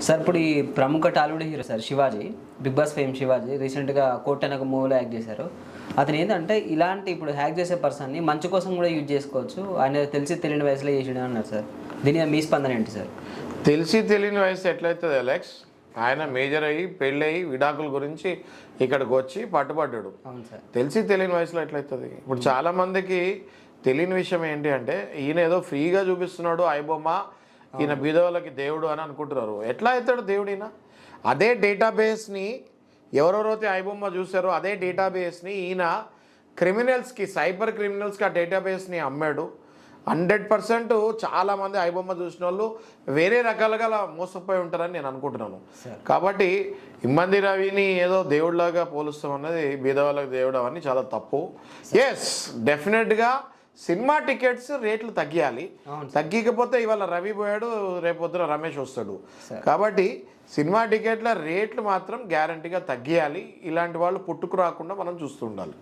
Sir ఇప్పుడు ఈ ప్రముఖ Tollywood hero sir Shivaji, Bigg Boss fame Shivaji రీసెంట్గా కోర్ట్ అనే ఒక మూవీలో యాక్ట్ చేశారు. అతను ఏంటంటే ఇలాంటి ఇప్పుడు హ్యాక్ చేసే పర్సన్ని మంచి కోసం కూడా యూజ్ చేసుకోవచ్చు, ఆయన తెలిసి తెలియని వయసులో చేసాడు అన్నారు సార్. దీని మీద మీ స్పందన ఏంటి సార్? తెలిసి తెలియని వయసు ఎట్లయితుంది అలెక్స్? ఆయన మేజర్ అయ్యి పెళ్ళయి విడాకుల గురించి ఇక్కడికి వచ్చి పట్టుబడ్డాడు. అవును సార్. తెలిసి తెలియని వయసులో ఎట్లయితుంది? ఇప్పుడు చాలామందికి తెలియని విషయం ఏంటి అంటే ఈయన ఏదో ఫ్రీగా చూపిస్తున్నాడు ఐబొమ్మ, ఈయన బీదవాళ్ళకి దేవుడు అని అనుకుంటున్నారు. ఎట్లా అవుతాడు దేవుడు? ఈయన అదే డేటాబేస్ని ఎవరెవరైతే ఐబొమ్మ చూసారో అదే డేటాబేస్ని ఈయన క్రిమినల్స్కి, సైబర్ క్రిమినల్స్కి ఆ డేటాబేస్ని అమ్మాడు. 100% చాలామంది ఐబొమ్మ చూసిన వాళ్ళు వేరే రకాలుగా అలా మోసపోయి ఉంటారని నేను అనుకుంటున్నాను. కాబట్టి ఇమ్మంది రవిని ఏదో దేవుడిలాగా పోలుస్తాం అన్నది బీదవాళ్ళకి దేవుడు అవన్నీ చాలా తప్పు. ఎస్, డెఫినెట్గా సినిమా టికెట్స్ రేట్లు తగ్గియాలి. తగ్గకపోతే ఇవాళ రవి పోయాడు, రేపొద్దున రమేష్ వస్తాడు. కాబట్టి సినిమా టికెట్ల రేట్లు మాత్రం గ్యారంటీగా తగ్గియాలి. ఇలాంటి వాళ్ళు పుట్టుకు రాకుండా మనం చూస్తూ ఉండాలి.